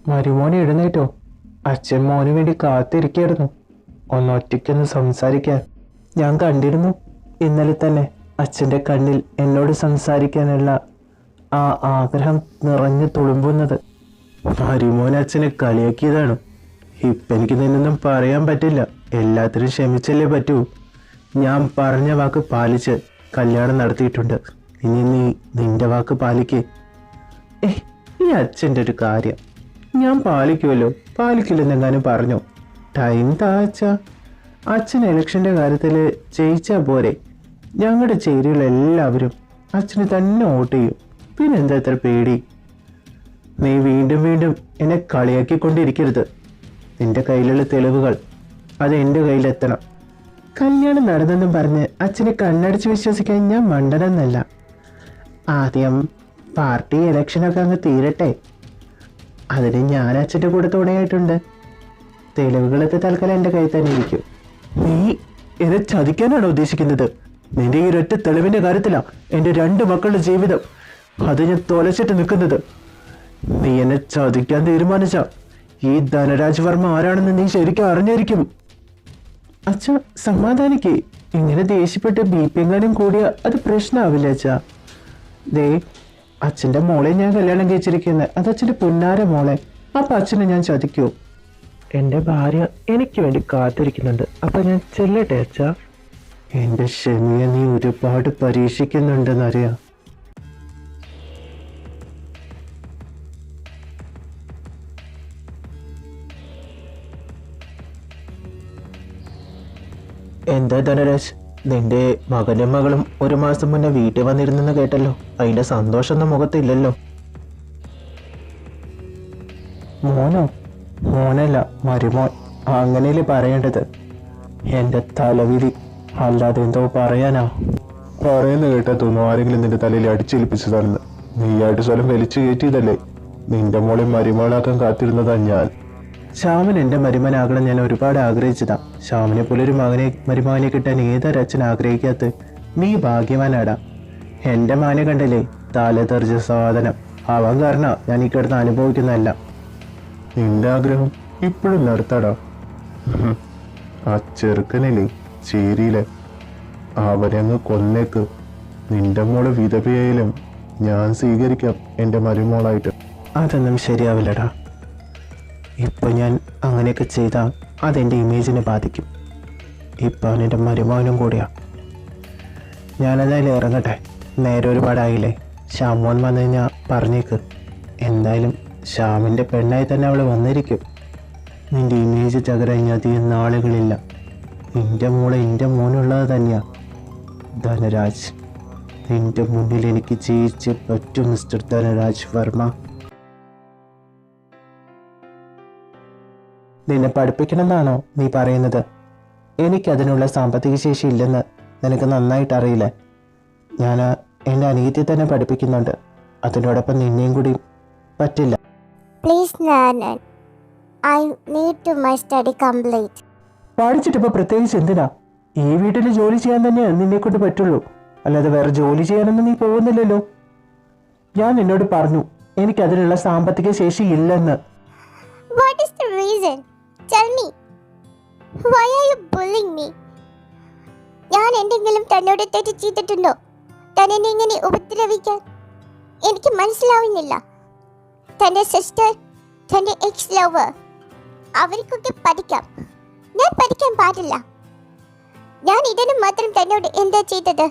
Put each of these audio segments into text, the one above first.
മരുമോൻ എഴുന്നേറ്റോ? അച്ഛൻ മോന് വേണ്ടി കാത്തിരിക്കായിരുന്നു. ഒന്നൊറ്റയ്ക്കൊന്ന് സംസാരിക്കാൻ. ഞാൻ കണ്ടിരുന്നു ഇന്നലെ തന്നെ അച്ഛൻ്റെ കണ്ണിൽ എന്നോട് സംസാരിക്കാനുള്ള ആ ആഗ്രഹം നിറഞ്ഞു തുളുമ്പുന്നത്. മരുമോൻ അച്ഛനെ കളിയാക്കിയതാണ്. ഇപ്പം എനിക്ക് നിന്നൊന്നും പറയാൻ പറ്റില്ല. എല്ലാത്തിനും ക്ഷമിച്ചല്ലേ പറ്റൂ. ഞാൻ പറഞ്ഞ വാക്ക് പാലിച്ച് കല്യാണം നടത്തിയിട്ടുണ്ട്. ഇനി നീ നിന്റെ വാക്ക് പാലിക്ക്. ഈ അച്ഛൻ്റെ ഒരു കാര്യം ഞാൻ പാലിക്കുമല്ലോ. പാലിക്കില്ലെന്നെങ്ങാനും പറഞ്ഞു. ടൈം താച്ച. അച്ഛൻ ഇലക്ഷൻ്റെ കാര്യത്തിൽ ജയിച്ചാൽ പോരെ? ഞങ്ങളുടെ ചേരികളെല്ലാവരും അച്ഛന് തന്നെ വോട്ട് ചെയ്യും. പിന്നെന്താ ഇത്ര പേടി? നീ വീണ്ടും വീണ്ടും എന്നെ കളിയാക്കിക്കൊണ്ടിരിക്കരുത്. നിന്റെ കയ്യിലുള്ള തെളിവുകൾ അത് എൻ്റെ കയ്യിലെത്തണം. കല്യാണം നടന്നെന്നും പറഞ്ഞ് അച്ഛനെ കണ്ണടച്ച് വിശ്വസിക്കാൻ ഞാൻ മണ്ടനെന്നല്ല. ആദ്യം പാർട്ടി ഇലക്ഷനൊക്കെ അങ്ങ് തീരട്ടെ. അതിന് ഞാൻ അച്ഛൻ്റെ കൂടെ തുണയായിട്ടുണ്ട്. തെളിവുകളൊക്കെ തൽക്കാലം എൻ്റെ കയ്യിൽ തന്നെ ഇരിക്കും. നീ എന്നെ ചതിക്കാനാണോ ഉദ്ദേശിക്കുന്നത്? നിന്റെ ഈ ഒരൊറ്റ തെളിവിൻ്റെ കാര്യത്തിലാണ് എൻ്റെ 2 മക്കളുടെ ജീവിതം. അത് ഞാൻ തൊലച്ചിട്ട് നിൽക്കുന്നത്. നീ എന്നെ ചതിക്കാൻ തീരുമാനിച്ച ഈ ധനരാജ് വർമ്മ ആരാണെന്ന് നീ ശരിക്കും അറിഞ്ഞിരിക്കും. അച്ഛ സമാധാനിക്ക്. ഇങ്ങനെ ദേഷ്യപ്പെട്ട് BP എങ്ങാനും കൂടിയ അത് പ്രശ്നമാവില്ല അച്ഛാ. ദേ, അച്ഛൻ്റെ മോളെ ഞാൻ കല്യാണം കഴിച്ചിരിക്കുന്നത്. അത് അച്ഛൻ്റെ പുന്നാര മോളെ. അപ്പം അച്ഛനെ ഞാൻ ചതിക്കൂ? എൻ്റെ ഭാര്യ എനിക്ക് വേണ്ടി കാത്തിരിക്കുന്നുണ്ട്. അപ്പം ഞാൻ ചെല്ലട്ടെ അച്ഛാ? എൻ്റെ ക്ഷമയെ നീ ഒരുപാട് പരീക്ഷിക്കുന്നുണ്ടെന്നറിയാം. എന്താ ധനരാജ്, നിന്റെ മകനും മകളും 1 മാസം മുന്നേ വീട്ടിൽ വന്നിരുന്നെന്ന് കേട്ടല്ലോ. അതിന്റെ സന്തോഷമൊന്നും മുഖത്തില്ലല്ലോ. മോനോ? മോനല്ല, മരുമോൻ. അങ്ങനെയല്ലേ പറയേണ്ടത്. എൻ്റെ തലവിധി. അല്ലാതെ എന്തോ പറയാനാ? പറയുന്ന കേട്ടാ തോന്നുന്നു ആരെങ്കിലും നിന്റെ തലയിൽ അടിച്ചേൽപ്പിച്ചതാണെന്ന്. നീയായിട്ട് സ്വലം വലിച്ചു കയറ്റിയതല്ലേ. നിന്റെ മോളെ മരുമകളാക്കാൻ കാത്തിരുന്നതാ ഞാൻ. ശ്യാമൻ എൻ്റെ മരുമനാകണം ഞാൻ ഒരുപാട് ആഗ്രഹിച്ചതാ. ശ്യാമിനെ പോലെ ഒരു മരുമകനെ കിട്ടാൻ ഏതൊരച്ഛൻ ആഗ്രഹിക്കാത്ത? നീ ഭാഗ്യവാനാടാ. എൻ്റെ മാനെ കണ്ടല്ലേ, തലതെറിച്ച സാധനം. അവൻ കാരണം ഞാൻ ഈ കിടന്ന് അനുഭവിക്കുന്നതല്ല. നിന്റെ ആഗ്രഹം ഇപ്പോഴും നടത്താടാ. ആ ചെറുക്കനില്ലേ ചേരിയിലെ, അവനെ അങ്ങ് കൊന്നേക്ക്. നിന്റെ മോള് വിധവയായാലും ഞാൻ സ്വീകരിക്കാം എൻ്റെ മരുമോളായിട്ട്. അതൊന്നും ശരിയാവില്ലടാ. ഇപ്പം ഞാൻ അങ്ങനെയൊക്കെ ചെയ്താൽ അതെൻ്റെ ഇമേജിനെ ബാധിക്കും. ഇപ്പം അവനെൻ്റെ മരുമകനും കൂടിയാണ്. ഞാനെന്തായാലും ഇറങ്ങട്ടെ. നേരെ ഒരുപാടായില്ലേ. ശ്യാമോൻ വന്നു കഴിഞ്ഞാൽ പറഞ്ഞേക്ക്. എന്തായാലും ശ്യാമിൻ്റെ പെണ്ണായി തന്നെ അവൾ വന്നിരിക്കും. നിൻ്റെ ഇമേജ് തകരാൻ അധികം നാളുകളില്ല. നിൻ്റെ മോളെ എൻ്റെ മോനുള്ളത് തന്നെയാണ്. ധനരാജ്, നിൻ്റെ മുന്നിൽ എനിക്ക് ജയിച്ച് പറ്റും മിസ്റ്റർ ധനരാജ് വർമ്മ. നിന്നെ പഠിപ്പിക്കണമെന്നാണോ നീ പറയുന്നത്? എനിക്കതിനുള്ള സാമ്പത്തിക ശേഷി ഇല്ലെന്ന് നിനക്ക് നന്നായിട്ട് അറിയില്ലേ. ഞാൻ എൻ്റെ അനിയത്തി തന്നെ പഠിപ്പിക്കുന്നുണ്ട്. അതിനോടൊപ്പം നിന്നെയും കൂടി പറ്റില്ല. പ്ലീസ് നാനൻ, I need to my study complete. പഠിച്ചിട്ടിപ്പോൾ പ്രത്യേകിച്ച് എന്തിനാ? ഈ വീട്ടിൽ ജോലി ചെയ്യാൻ തന്നെ നിന്നെ കൊണ്ട് പറ്റുള്ളൂ. അല്ലാതെ വേറെ ജോലി ചെയ്യാനൊന്നും നീ പോകുന്നില്ലല്ലോ. ഞാൻ നിന്നോട് പറഞ്ഞു എനിക്കതിനുള്ള സാമ്പത്തിക ശേഷി ഇല്ലെന്ന്. What is the reason? Tell me. Why are you bullying me? ഞാൻ എന്തെങ്കിലും തന്നോട് തെറ്റ് ചെയ്തിട്ടുണ്ടോ? തന്നെ ഇങ്ങനെ ഉപദ്രവിക്കാൻ എനിക്ക് മനസ്സിലാവുന്നില്ല. തൻ്റെ സിസ്റ്റർ, തൻ്റെ എക്സ് ലവർ, അവർക്കൊക്കെ പഠിക്കാം. ഞാൻ പഠിക്കാൻ പാടില്ല. ഞാൻ ഇതിന് മാത്രം തന്നോട് എന്താ ചെയ്തത്?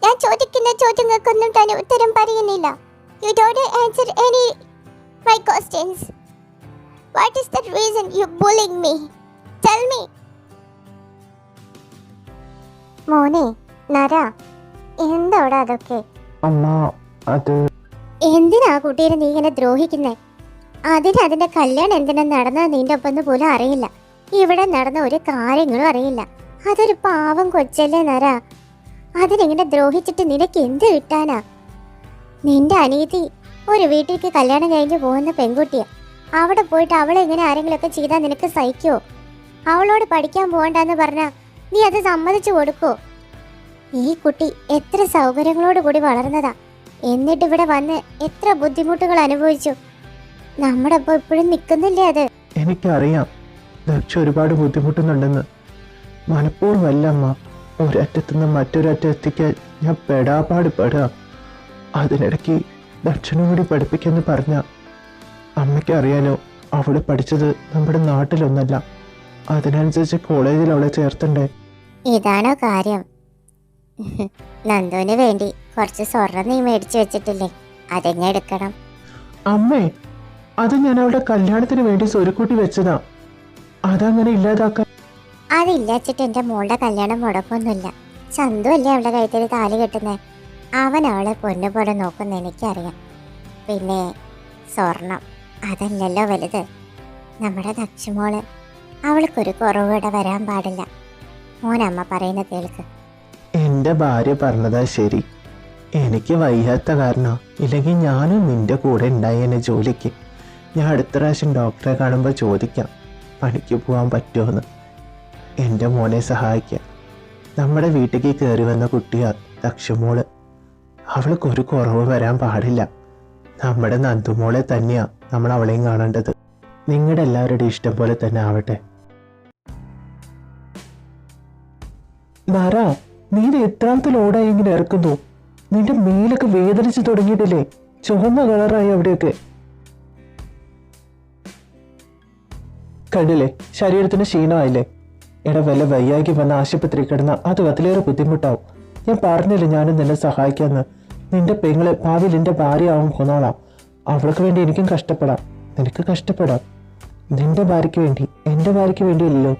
ഞാൻ ചോദിക്കുന്ന ചോദ്യങ്ങൾക്കൊന്നും തന്നെ ഉത്തരം പറയുന്നില്ല. You don't answer any my questions. What is the reason you bullying me? Tell me. മോനെ നര, എന്തോടാ അതൊക്കെ? അമ്മ, അത് എന്തിനാ കുട്ടീനെ നീ ഇങ്ങനെ ദ്രോഹിക്കുന്നേ? അതിന്റെ കല്യാണം എന്തിനാ നടന്നത് നിന്റെ ഒപ്പം പോലും അറിയില്ല. ഇവിടെ നടന്ന ഒരു കാര്യങ്ങളും അറിയില്ല. അതൊരു പാവം കൊച്ചല്ലേ നര. അതിനെങ്ങനെ ദ്രോഹിച്ചിട്ട് നിനക്ക് എന്ത് കിട്ടാനാ? നിന്റെ അനിയത്തി ഒരു വീട്ടിലേക്ക് കല്യാണം കഴിഞ്ഞ് പോകുന്ന പെൺകുട്ടിയാ. അവിടെ പോയിട്ട് അവളെ ഇങ്ങനെ ആരെങ്കിലുമൊക്കെ ചെയ്താൽ നിനക്ക് സഹിക്കോ? അവളോട് പഠിക്കാൻ പോകണ്ടെന്ന് പറഞ്ഞാൽ നീ അത് സമ്മതിച്ചു കൊടുക്കോ? ഈ കുട്ടി എത്ര സൗകര്യങ്ങളോട് കൂടി വളർന്നതാ. എന്നിട്ട് ഇവിടെ വന്ന് എത്ര ബുദ്ധിമുട്ടുകൾ അനുഭവിച്ചു. നമ്മുടെ ഒപ്പം ഇപ്പോഴും നിൽക്കുന്നില്ലേ അത്? എനിക്കറിയാം ദക്ഷ ഒരുപാട് ബുദ്ധിമുട്ടുന്നുണ്ടെന്ന്. മനഃപൂർവ്വമല്ല അമ്മ. ഒരറ്റത്തുനിന്ന് മറ്റൊരറ്റം എത്തിക്കാൻ ഞാൻ പെടാപ്പാട് പെടുക. അതിനിടയ്ക്ക് ദക്ഷനും കൂടി പഠിപ്പിക്കുമെന്ന് പറഞ്ഞ അമ്മയ്ക്ക് അറിയാലോ, അവള് പഠിച്ചത് നമ്മുടെ നാട്ടിലൊന്നല്ല. അതിനനുസരിച്ച് കോളേജിൽ അവളെ ചേർത്തണ്ടേ. ഇതാണോ കാര്യം? നന്ദുവിന് വേണ്ടി കുറച്ച് സ്വർണം നീ മേടിച്ചു വെച്ചിട്ടില്ലേ, അതെങ്ങനെ എടുക്കണം? അമ്മേ, അത് ഞാൻ അവളുടെ കല്യാണത്തിന് വേണ്ടി സ്വരുക്കൂട്ടി വെച്ചതാ. അതങ്ങനെ ഇല്ലാതാക്കാൻ. അതില്ലാച്ചിട്ട് എന്റെ മോളുടെ കല്യാണം മുടക്കൊന്നുമില്ല. ചന്തു അല്ലേ അവളുടെ കഴുത്തിൽ താലി കെട്ടുന്നേ. അവൻ അവളെ പൊന്നുപോലെ നോക്കുന്ന എനിക്കറിയാം. പിന്നെ സ്വർണം അതല്ലല്ലോ വലുത്. നമ്മുടെ ദക്ഷമോള്, അവൾക്കൊരു കുറവ് ഇവിടെ വരാൻ പാടില്ല. മോനമ്മ പറയുന്ന കേൾക്ക്. എന്റെ ഭാര്യ പറഞ്ഞതാ ശരി. എനിക്ക് വയ്യാത്ത കാരണം, ഇല്ലെങ്കിൽ ഞാനും നിന്റെ കൂടെ ഉണ്ടായേനെ ജോലിക്ക്. ഞാൻ അടുത്ത പ്രാവശ്യം ഡോക്ടറെ കാണുമ്പോൾ ചോദിക്കാം പണിക്ക് പോകാൻ പറ്റുമോന്ന്. എൻ്റെ മോനെ സഹായിക്കാം. നമ്മുടെ വീട്ടിലേക്ക് കയറി വന്ന കുട്ടിയാ ദക്ഷമോള്. അവൾക്കൊരു കുറവ് വരാൻ പാടില്ല. നമ്മുടെ നന്ദുമോളെ തന്നെയാ നമ്മൾ അവളെയും കാണേണ്ടത്. നിങ്ങളുടെ എല്ലാവരുടെയും ഇഷ്ടം പോലെ തന്നെ ആവട്ടെ. നാരാ, നീ ഇത് എത്രാമത്തെ ലോഡായി ഇങ്ങനെ ഇറക്കുന്നു? നിന്റെ മേലൊക്കെ വേദനിച്ച് തുടങ്ങിയിട്ടില്ലേ? ചുവന്ന കളറായി അവിടെയൊക്കെ. കണ്ടില്ലേ, ശരീരത്തിന് ക്ഷീണമായില്ലേ? എടാ, വല്ല വയ്യാക്കി വന്ന ആശുപത്രി കിടന്ന അത് അതിലേറെ ബുദ്ധിമുട്ടാവും. ഞാൻ പറഞ്ഞില്ല ഞാനും നിന്നെ സഹായിക്കാന്ന്. നിന്റെ പെങ്ങളെ ഭാവിയിൽ എൻ്റെ ഭാര്യയാവും പോന്നോളാം. അവൾക്ക് വേണ്ടി എനിക്കും കഷ്ടപ്പെടാം, നിനക്ക് കഷ്ടപ്പെടാം. നിന്റെ ഭാര്യയ്ക്ക് വേണ്ടി, എൻ്റെ ഭാര്യയ്ക്ക് വേണ്ടിയല്ലോ,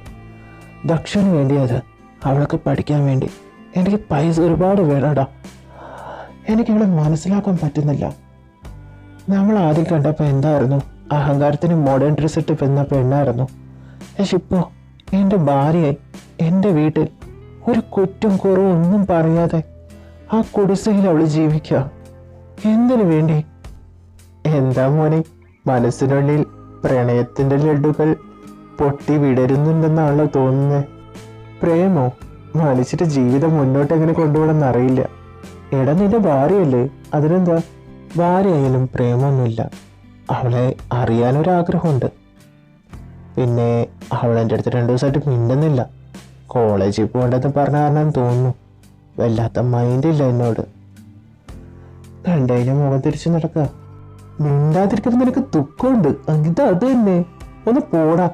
ദക്ഷന് വേണ്ടിയത്. അവൾക്ക് പഠിക്കാൻ വേണ്ടി. എനിക്ക് പൈസ ഒരുപാട് വേണടാ. എനിക്കവളെ മനസ്സിലാക്കാൻ പറ്റുന്നില്ല. നമ്മൾ ആദ്യം കണ്ടപ്പോൾ എന്തായിരുന്നു? അഹങ്കാരത്തിന് മോഡേൺ ഡ്രസ് ഇട്ട് വന്ന പെണ്ണായിരുന്നു. പക്ഷെ ഇപ്പോൾ എൻ്റെ ഭാര്യയായി, എൻ്റെ വീട്ടിൽ ഒരു കുറ്റം കുറവും ഒന്നും പറയാതെ ആ കുടിശ്ശയിൽ അവൾ ജീവിക്കുക. എന്തിനു വേണ്ടി? എന്താ മോനെ, മനസ്സിനുള്ളിൽ പ്രണയത്തിൻ്റെ ലഡുകൾ പൊട്ടി വിടരുന്നുണ്ടെന്നാണല്ലോ തോന്നുന്നത്. പ്രേമോ? മനുഷ്യരുടെ ജീവിതം മുന്നോട്ട് എങ്ങനെ കൊണ്ടുപോകണമെന്ന് അറിയില്ല. എടാ, നിന്റെ ഭാര്യയല്ലേ, അതിനെന്താ? ഭാര്യയായാലും പ്രേമൊന്നുമില്ല. അവളെ അറിയാനൊരാഗ്രഹമുണ്ട്. പിന്നെ അവളെൻ്റെ അടുത്ത് 2 ദിവസമായിട്ട് മിണ്ടുന്നില്ല. കോളേജിൽ പോകേണ്ടതെന്ന് പറഞ്ഞ കാരണം തോന്നുന്നു. വല്ലാത്ത മൈൻഡില്ല എന്നോട്. കണ്ടതിന് മുഖം തിരിച്ചു നടക്കുക. മിണ്ടാതിരിക്കുമ്പോൾ നിനക്ക് ദുഃഖമുണ്ട്. ഇത് അത് തന്നെ. ഒന്ന് പോടാ.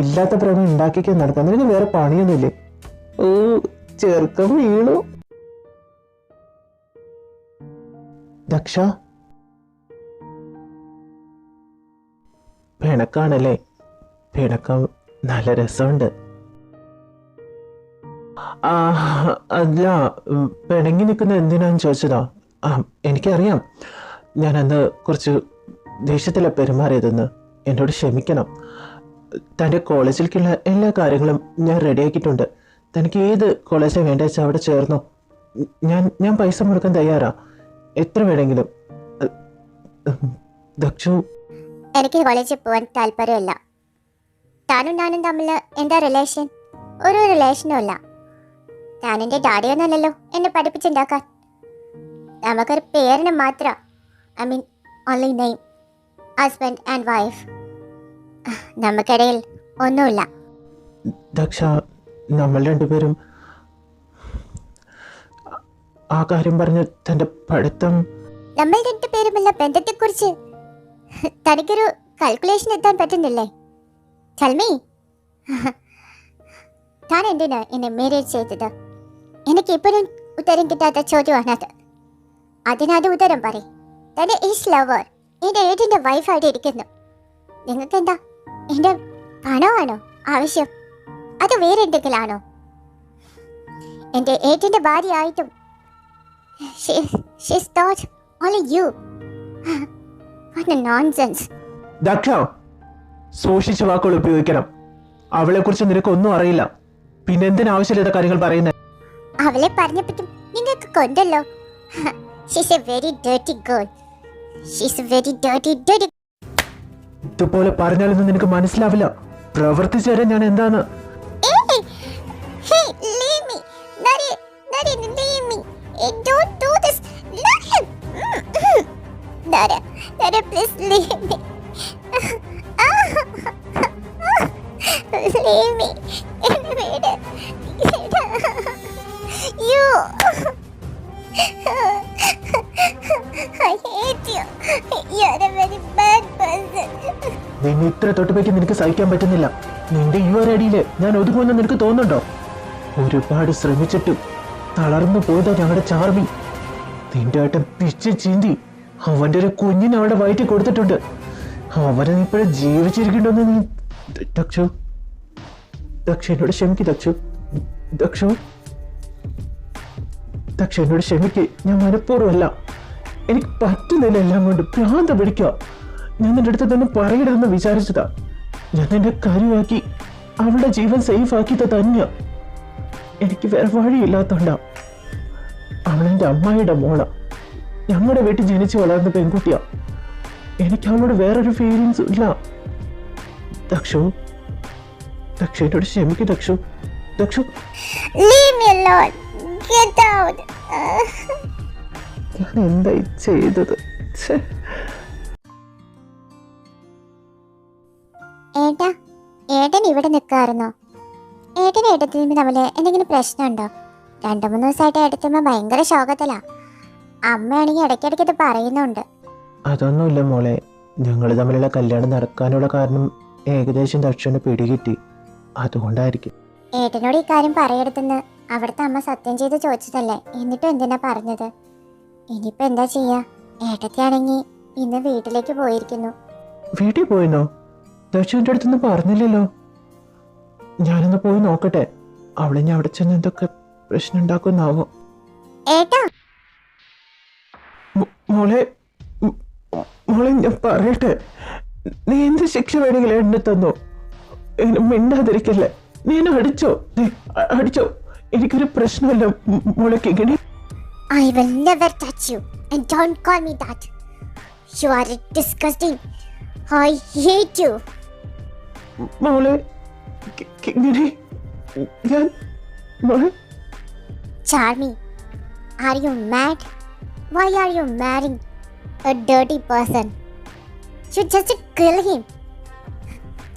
ഇല്ലാത്ത പ്രേമം ഉണ്ടാക്കിക്കാൻ നടക്കാം. നിനക്ക് വേറെ പണിയൊന്നുമില്ലേ? ഓ, ചെറുക്കം വീണു. ദക്ഷ, പിണക്കാണല്ലേ? പിണക്കം നല്ല രസമുണ്ട്. അല്ല, പിണങ്ങി നിൽക്കുന്ന എന്തിനാന്ന് ചോദിച്ചതാ. എനിക്കറിയാം, ഞാൻ അന്ന് കുറച്ച് ദേഷ്യത്തില പെരുമാറിയതെന്ന്. എന്നോട് ക്ഷമിക്കണം. തൻ്റെ കോളേജിലേക്കുള്ള എല്ലാ കാര്യങ്ങളും ഞാൻ റെഡിയാക്കിയിട്ടുണ്ട്. തനിക്ക് ഏത് കോളേജിലാണ് വേണ്ട വെച്ചാൽ അവിടെ ചേർന്നോ. ഞാൻ പൈസ മുടക്കാൻ തയ്യാറാ, എത്ര വേണമെങ്കിലും. ദക്ഷു, എനിക്ക് കോളേജിൽ പോകാൻ താല്പര്യമില്ല. താനും ഞാനും തമ്മിൽ എന്താ റിലേഷൻ? ഒരു റിലേഷനും ഇല്ല. താൻ എൻ്റെ ഡാഡിയൊന്നല്ലല്ലോ എന്നെ പഠിപ്പിച്ചുണ്ടാക്കാൻ. നമുക്കൊരു പേരിന് മാത്രം, I mean only name, husband and wife. നമുക്കിടയിൽ ഒന്നുമില്ല. ദക്ഷ, നമ്മൾ രണ്ടുപേരും ആ കാര്യം പറഞ്ഞ് തൻ്റെ പഠിത്തം. നമ്മൾ രണ്ടുപേരുമുള്ള ബന്ധത്തെക്കുറിച്ച് തനിക്കൊരു കാൽക്കുലേഷൻ എത്താൻ പറ്റുന്നില്ലേ? ചൽമി, താൻ എന്തിനാ എന്നെ മാരേജ് ചെയ്തത്? എനിക്ക് ഇപ്പോഴും ഉത്തരം കിട്ടാത്ത ചോദ്യമാണത്. അതിനത് ഉത്തരം പറയും. തന്റെ ഈസ് ലവർ എൻ്റെ ഏട്ടിൻ്റെ വൈഫായിട്ട് ഇരിക്കുന്നു. നിങ്ങൾക്ക് എന്താ എൻ്റെ പണമാണോ ആവശ്യം? അത് വേറെ എന്തെങ്കിലും ആണോ? എൻ്റെ ഏട്ടിൻ്റെ ഭാര്യയായിട്ടും she's thought only you. What a nonsense. Daksha, സൂക്ഷിച്ച വാക്കുകൾ ഉപയോഗിക്കണം. അവളെ കുറിച്ച് നിനക്കൊന്നും അറിയില്ല. പിന്നെ എന്തിനാവശ്യമില്ലാത്ത കാര്യങ്ങൾ പറയുന്നത്? അവളെ പറഞ്ഞപ്പോഴും നിങ്ങൾക്ക് കൊണ്ടല്ലോ. She's a very dirty girl. She's a very dirty. ഇതുപോലെ പറഞ്ഞാലൊന്നും നിനക്ക് മനസ്സിലാവില്ല. പ്രവർത്തിച്ചു തരാൻ ഞാൻ എന്താന്ന്. Hey, leave me. Daddy, leave me. Don't do this. Let him. Dada, please leave me. Leave me. എന്നെ വിട്. You. I hate you. You're a very bad person. നിന്നെ ഇത്ര തൊട്ടുപേക്ക് നിനക്ക് സഹിക്കാൻ പറ്റുന്നില്ല. നിന്റെ ഈ ഒരു അടിയില് ഞാൻ ഒതുങ്ങുമെന്ന് നിനക്ക് തോന്നുന്നുണ്ടോ? ഒരുപാട് ശ്രമിച്ചിട്ടും തളർന്നു പോയതാ ഞങ്ങളുടെ ചാർമി. നിന്റെ ഏട്ടൻ പിച്ച് ചീന്തി അവന്റെ ഒരു കുഞ്ഞിനെ അവളുടെ വയറ്റിൽ കൊടുത്തിട്ടുണ്ട്. അവനെ നീ ഇപ്പോഴും ജീവിച്ചിരിക്കണ്ടെന്ന് നീ ദക്ഷു എന്നോട് ക്ഷമിക്ക്. ദക്ഷു എന്നോട് ക്ഷമിക്ക്. ഞാൻ മനഃപൂർവ്വമല്ല, എനിക്ക് പറ്റുന്നില്ല, എല്ലാം കൊണ്ട് ഭ്രാന്ത പിടിക്കുക. ഞാൻ നിന്റെ അടുത്ത് തന്നെ പറയരുതെന്ന് വിചാരിച്ചതാ. ഞാൻ നിന്റെ കാര്യമാക്കി അവളുടെ ജീവൻ സേഫ് ആക്കിയത് തന്നെയാ. എനിക്ക് വേറെ വഴിയില്ലാത്തോണ്ടാ. അവളെന്റെ അമ്മായിയുടെ മോള, ഞങ്ങളുടെ വീട്ടിൽ ജനിച്ചു വളർന്ന പെൺകുട്ടിയാ. എനിക്ക് അവളോട് വേറൊരു ഫീലിങ്സും ഇല്ല. ദക്ഷു എന്നോട് ക്ഷമിക്ക്. Dakshu Leave me alone. Get out. ഞാൻ എന്തായി ചെയ്തത്? ഏട്ടൻ ഇവിടെ നിൽക്കാറുന്നോ? ഏട്ടനും ഏട്ടത്തിനും തമ്മിൽ എന്തെങ്കിലും പ്രശ്നമുണ്ടോ? 2-3 ദിവസമായിട്ട് ഏട്ടത്തിമ്മ ഭയങ്കര ശോകത്തിലാ. അമ്മയാണെങ്കിൽ ഇടയ്ക്കിടയ്ക്ക് ഇത് പറയുന്നുണ്ട്. അതൊന്നുമില്ല മോളെ, ഞങ്ങൾ തമ്മിലുള്ള കല്യാണം നടക്കാനുള്ള കാരണം ഏകദേശം ദക്ഷന് പിടികിട്ടി, അതുകൊണ്ടായിരിക്കും. ഏട്ടനോട് ഈ കാര്യം പറയരുതെന്ന് അവിടുത്തെ അമ്മ സത്യം ചെയ്ത് ചോദിച്ചതല്ലേ, എന്നിട്ടും എന്തിനാ പറഞ്ഞത്? ഇനിയിപ്പോ എന്താ ചെയ്യാ? ഏട്ടത്തിയാണെങ്കിൽ ഇന്ന് വീട്ടിലേക്ക് പോയിരിക്കുന്നു. വീട്ടിൽ പോയിന്നോ? ദക്ഷന്റെ അടുത്തൊന്നും പറഞ്ഞില്ലല്ലോ. ഞാനൊന്ന് പോയി നോക്കട്ടെ. അവളെ ഞാൻ അവിടെ ചെന്ന് എന്തൊക്കെ പ്രശ്നം ഉണ്ടാക്കുന്നാവോ? ഏട്ടാ മോളെ ഞാൻ പറയട്ടെ, നീ എന്ത് ശിക്ഷ വേണമെങ്കിലും എന്നെ തന്നോ, മിണ്ടാതിരിക്കല്ലേ. നീ എന്നെ അടിച്ചോ, എനിക്കൊരു പ്രശ്നമല്ല മോളെ Kingini. I will never touch you and don't call me that. You are disgusting. I hate you. മോളെ കിങ്ങിണി, ഞാൻ മോളെ. Charmy, are you mad? Why are you marrying a dirty person? You just kill him.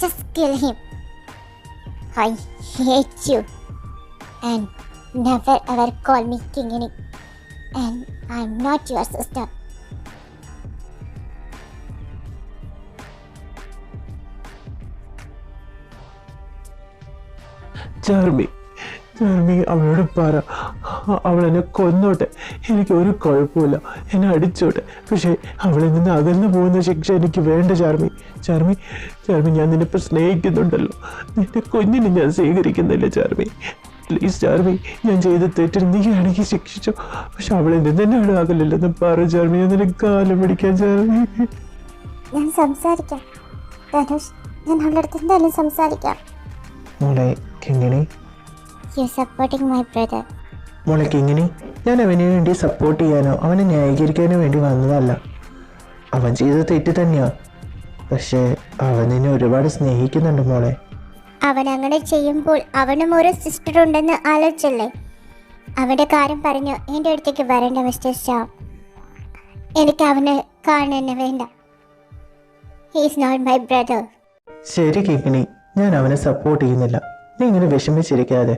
Just kill him. I hate you. And never ever call me Kingini. And I'm not your sister. Charmi അവളോട് പറ, അവളെന്നെ കൊന്നോട്ടെ, എനിക്ക് ഒരു കുഴപ്പമില്ല, എന്നെ അടിച്ചോട്ടെ. പക്ഷേ അവളിൽ നിന്ന് അകന്നു പോകുന്ന ശിക്ഷ എനിക്ക് വേണ്ട. ചാർമി ഞാൻ നിന്നെ ഇപ്പം സ്നേഹിക്കുന്നുണ്ടല്ലോ, നിന്റെ കുഞ്ഞിനെ ഞാൻ സ്വീകരിക്കുന്നില്ല. പ്ലീസ് ചാർമി, ഞാൻ ചെയ്ത തെറ്റിന് നീ ആണെങ്കിൽ ശിക്ഷിച്ചോ, പക്ഷെ അവളിൽ നിന്ന് എന്നാണ് അകലില്ലെന്ന് പറ ചാർമി. ഞാൻ നിന്നെ കാലം പിടിക്കാൻ ചാർമി. ഞാൻ സംസാരിക്കാം ധനുഷ്, ഞാൻ അവളുടെ അടുത്ത് എന്തായാലും സംസാരിക്കാം. മോളെ Kingini, You're supporting my brother. മോളെ കിങ്ങിണി, ഞാൻ അവന് വേണ്ടി സപ്പോർട്ട് ചെയ്യാനോ അവനെ ന്യായീകരിക്കാനോ വേണ്ടി വന്നതല്ല. അവൻ ചെയ്ത തെറ്റ് തന്നെയാ, പക്ഷേ അവൻ നിന്നെ ഒരുപാട് സ്നേഹിക്കുന്നുണ്ട് മോളെ. അവൻ അങ്ങനെ ചെയ്യുമ്പോൾ അവനും ഒരു സിസ്റ്റർ ഉണ്ടെന്ന് ആലോചിച്ചല്ലേ? അവന്റെ കാര്യം പറഞ്ഞു എൻ്റെ അടുത്തേക്ക് വരേണ്ട മിസ്റ്റർ ശ്യാം. എനിക്ക് അവനെ കാണുന്നെ വേണ്ട. He is not my brother. ശരി കിങ്ങിണി, ഞാൻ അവനെ സപ്പോർട്ട് ചെയ്യുന്നില്ല. നീ ഇങ്ങനെ വിഷമിച്ചിരിക്കാതെ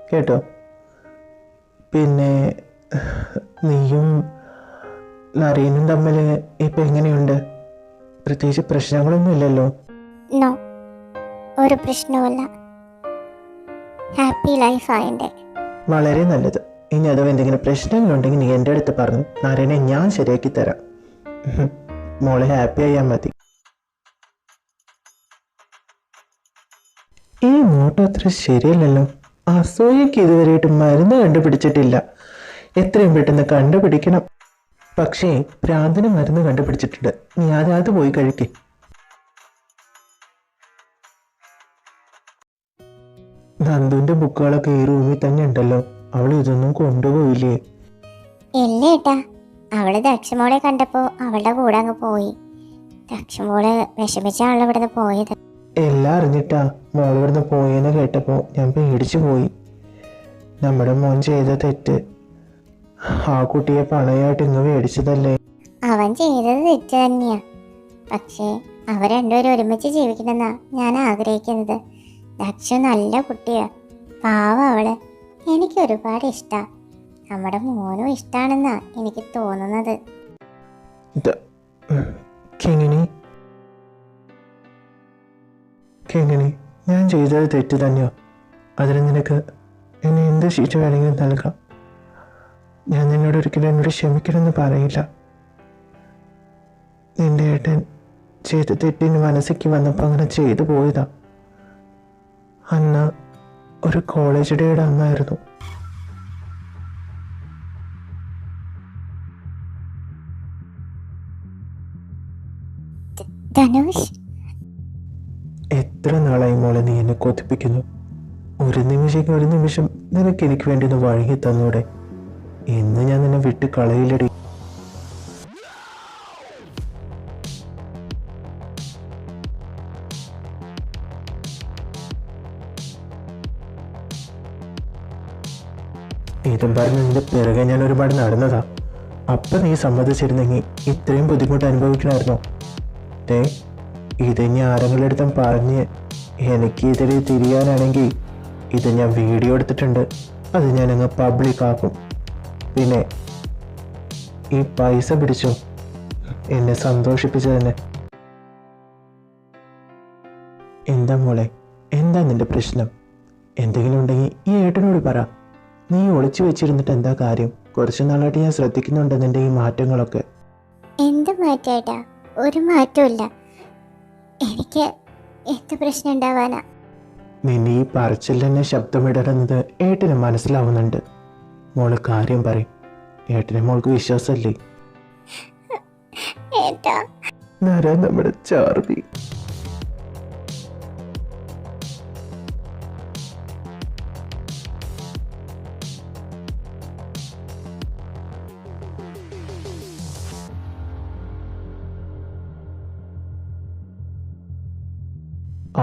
കേട്ടോ. പിന്നെ നീയും നറീനും തമ്മിൽ ഇപ്പം എങ്ങനെയുണ്ട്? പ്രത്യേകിച്ച് പ്രശ്നങ്ങളൊന്നും ഇല്ലല്ലോ? നോ, ഒരു പ്രശ്നവുമില്ല. ഹാപ്പി ലൈഫാ എൻ്റെ. വളരെ നല്ലത്. ഇനി അഥവാ എന്തെങ്കിലും പ്രശ്നങ്ങളുണ്ടെങ്കിൽ നീ എൻ്റെ അടുത്ത് പറഞ്ഞു, നരേനെ ഞാൻ ശരിയാക്കി തരാം. മോളെ ഹാപ്പി ആയാൽ മതി. ഈ നോട്ട് അത്ര ശരിയല്ലല്ലോ. അസൂയക്ക് ഇതുവരെയായിട്ട് മരുന്ന് കണ്ടുപിടിച്ചിട്ടില്ല. എത്രയും പെട്ടെന്ന് കണ്ടുപിടിക്കണം. പക്ഷേ ഭ്രാന്തിന് മരുന്ന് കണ്ടുപിടിച്ചിട്ടുണ്ട്. നീ അത് പോയി കഴിക്കേ. നന്ദുവിന്റെ ബുക്കുകളൊക്കെ ഈ റൂമിൽ തന്നെ ഉണ്ടല്ലോ. അവൾ ഇതൊന്നും കൊണ്ടുപോയില്ലേ? ഇല്ല ഏട്ടാ, അവള് ദക്ഷമോളെ കണ്ടപ്പോ അവളുടെ കൂടെ അങ്ങ് പോയി. ദക്ഷമോള് വിഷമിച്ചാണല്ലോ ഇവിടുന്ന് പോയത്. എല്ലാം അറിഞ്ഞിട്ടാ മോൾ ഇവിടുന്ന് പോയെന്ന് കേട്ടപ്പോ ഞാൻ പേടിച്ചു പോയി. നമ്മുടെ മോൻ ചെയ്ത തെറ്റ്. ആ കുട്ടിയെ പണയായിട്ട് ഇങ്ങ് മേടിച്ചതല്ലേ. അവൻ ചെയ്തത് തെറ്റ് തന്നെയാ. പക്ഷേ അവർ രണ്ടുപേരും ഒരുമിച്ച് ജീവിക്കണമെന്നാ ഞാൻ ആഗ്രഹിക്കുന്നത്. ദക്ഷ നല്ല കുട്ടിയാ, പാവ അവള്. എനിക്ക് ഒരുപാട് ഇഷ്ടാ. നമ്മുടെ മോനും ഇഷ്ടാണെന്നാ എനിക്ക് തോന്നുന്നത്. കിങ്ങിണി, കിങ്ങിണി, ഞാൻ ചെയ്തത് തെറ്റ് തന്നെയോ? അതിന് നിനക്ക് എന്നെ എന്ത് ശിക്ഷ വേണമെങ്കിലും നൽകാം. ഞാൻ നിന്നോട് ഒരിക്കലും എന്നോട് ക്ഷമിക്കണമെന്ന് പറയില്ല. നിന്റെ ഏട്ടൻ ചെയ്ത തെറ്റിന് മനസ്സിക്ക് വന്നപ്പോൾ അങ്ങനെ ചെയ്തു പോയതാ. അന്ന് ഒരു കോളേജ് ഡേയുടെ അന്നായിരുന്നു. ധനുഷ്, എത്ര നാളായി മോളെ നീ എന്നെ കൊതിപ്പിക്കുന്നു. ഒരു നിമിഷം നിനക്ക് എനിക്ക് വേണ്ടി ഒന്ന് വഴങ്ങി തന്നൂടെ? ഇന്ന് ഞാൻ നിന്നെ വിട്ട് കളയില്ലടി. ഇതും പറഞ്ഞ് നിന്റെ പിറകെ ഞാൻ ഒരുപാട് നടന്നതാ. അപ്പം നീ സമ്മതിച്ചിരുന്നെങ്കിൽ ഇത്രയും ബുദ്ധിമുട്ട് അനുഭവിക്കണമായിരുന്നോ? ഇത് ഇനി ആരെങ്കിലും അടുത്തും പറഞ്ഞ് എനിക്ക് ഇതിൽ തിരിയാനാണെങ്കിൽ ഇത് ഞാൻ വീഡിയോ എടുത്തിട്ടുണ്ട്. അത് ഞാനങ്ങ് പബ്ലിക് ആക്കും. പിന്നെ ഈ പൈസ പിടിച്ചോ, എന്നെ സന്തോഷിപ്പിച്ചു തന്നെ. എന്താ മോളെ, എന്താ നിന്റെ പ്രശ്നം? എന്തെങ്കിലും ഉണ്ടെങ്കിൽ ഈ ഏട്ടനോട് പറ. നീ ഒളിച്ചു വെച്ചിരുന്നിട്ട് എന്താ കാര്യം? കുറച്ചു നാളായിട്ട് ഞാൻ ശ്രദ്ധിക്കുന്നുണ്ട് നിന്റെ ഈ മാറ്റങ്ങളൊക്കെ. എന്ത് മാറ്റായിട്ടാ? ഒരു മാറ്റമില്ല. എനിക്ക് എന്ത് പ്രശ്നം ഉണ്ടാവാനാ? നിന്നെ ഈ പറച്ചിൽ തന്നെ ശബ്ദമിടരുന്നത് ഏട്ടന് മനസ്സിലാവുന്നുണ്ട്. മോള് കാര്യം പറയും. ഏട്ടനെ മോൾക്ക് വിശ്വാസമല്ലേ? ഏട്ടാ, നാരാ നമ്മുടെ ചാർവി.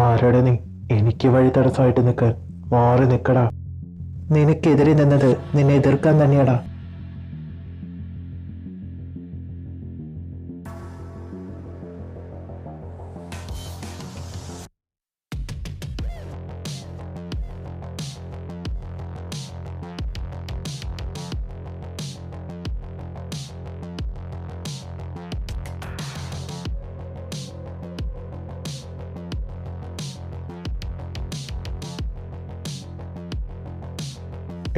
ആരടെ നീ? എനിക്ക് വഴി തടസ്സമായിട്ട് നിൽക്ക്. മാറി നിൽക്കടാ. നിനക്കെതിരെ നിന്നത് നിന്നെ എതിർക്കാൻ തന്നെയാടാ.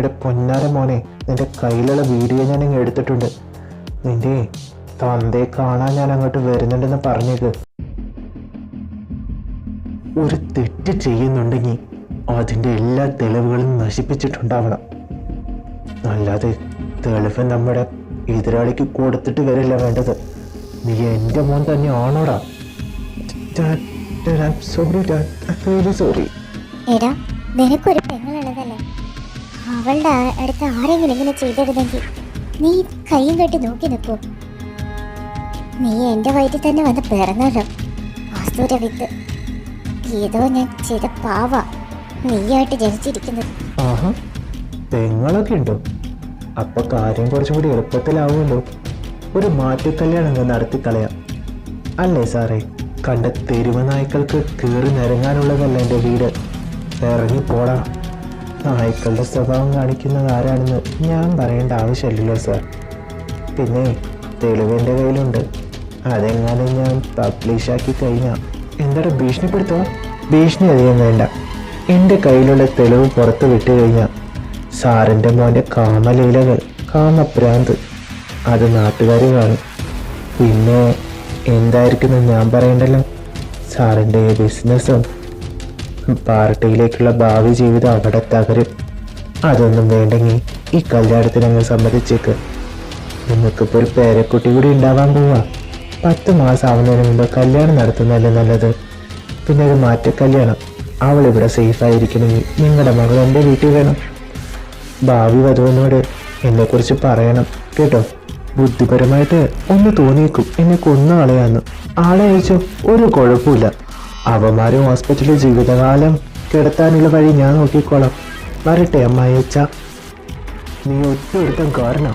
എടാ പൊന്നാര മോനെ, നിന്റെ കയ്യിലുള്ള വീഡിയോ ഞാൻ ഇങ്ങ് എടുത്തിട്ടുണ്ട്. നിന്റെ തന്തയെ കാണാൻ ഞാൻ അങ്ങോട്ട് വരുന്നുണ്ടെന്ന് പറഞ്ഞേക്ക്. ഒരു തെറ്റ് ചെയ്യുന്നുണ്ടെങ്കിൽ അതിൻ്റെ എല്ലാ തെളിവുകളും നശിപ്പിച്ചിട്ടുണ്ടാവണം. അല്ലാതെ തെളിവ് നമ്മുടെ എതിരാളിക്ക് കൊടുത്തിട്ട് വരില്ല വേണ്ടത്. നീ എൻ്റെ മോൻ തന്നെ ആണോടാ? സോറി. എടാ, നിനക്കൊരു പെങ്ങളുള്ളതല്ലേ? അവളുടെ അടുത്ത് ആരെങ്കിലും ഇങ്ങനെ ചെയ്തിരുന്നെങ്കിൽ നീ കൈയും കെട്ടി നോക്കി നിൽക്കൂ? നീ എൻ്റെ വയറ്റിൽ തന്നെ വന്ന് പിറന്നല്ലോ. ആസ്തുര വിത്ത്. ഏതോ ഞാൻ ചെയ്ത പാവ നീയായിട്ട് ജനിച്ചിരിക്കുന്നത്. ആഹാ, പെങ്ങളൊക്കെ ഉണ്ടോ? അപ്പൊ കാര്യം കുറച്ചും കൂടി എളുപ്പത്തിലാവുമല്ലോ. ഒരു മാറ്റുകല്യാണം നടത്തിക്കളയാം അല്ലേ സാറേ? കണ്ട തെരുവ് നായ്ക്കൾക്ക് കയറി നിരങ്ങാനുള്ളതല്ല എൻ്റെ വീട്. ഇറങ്ങിപ്പോടാ. നായ്ക്കളുടെ സ്വഭാവം കാണിക്കുന്നത് ആരാണെന്ന് ഞാൻ പറയേണ്ട ആവശ്യമില്ലല്ലോ സാർ. പിന്നെ തെളിവ് എൻ്റെ കയ്യിലുണ്ട്. അതെങ്ങാനും ഞാൻ പബ്ലിഷാക്കി കഴിഞ്ഞാൽ എന്താണ് ഭീഷണിപ്പെടുത്തുക? ഭീഷണി അധികം വേണ്ട. എൻ്റെ കയ്യിലുള്ള തെളിവ് പുറത്ത് വിട്ടു കഴിഞ്ഞാൽ സാറിൻ്റെ മോൻ്റെ കാമലീലകൾ, കാമഭ്രാന്ത് അത് നാട്ടുകാർ കാണും. പിന്നെ എന്തായിരിക്കും ഞാൻ പറയണ്ടല്ലോ. സാറിൻ്റെ ബിസിനസ്സും പാർട്ടിയിലേക്കുള്ള ഭാവി ജീവിതം അവിടെ തകരും. അതൊന്നും വേണ്ടെങ്കിൽ ഈ കല്യാണത്തിന് അങ്ങ് സമ്മതിച്ചേക്ക്. നിങ്ങൾക്കിപ്പോൾ ഒരു പേരക്കുട്ടി കൂടി ഉണ്ടാവാൻ പോവാ. 10 മാസം ആവുന്നതിന് മുമ്പ് കല്യാണം നടത്തുന്നതല്ലേ നല്ലത്. പിന്നെ ഒരു മാറ്റക്കല്യാണം. അവളിവിടെ സേഫായിരിക്കണമെങ്കിൽ നിങ്ങളുടെ മകൾ എൻ്റെ വീട്ടിൽ വേണം. ഭാവി വധുവിനോട് എന്നെക്കുറിച്ച് പറയണം കേട്ടോ. ബുദ്ധിപരമായിട്ട് ഒന്ന് തോന്നിയേക്കും എന്നെ കൊന്നു കളയാന്ന്. ആളെ അയച്ചോ, ഒരു കുഴപ്പമില്ല. അവന്മാരും ഹോസ്പിറ്റലിൽ ജീവിതകാലം കിടത്താനുള്ള വഴി ഞാൻ നോക്കിക്കോളാം. വരട്ടെ അമ്മായിയച്ച. നീ ഒറ്റ കാരണം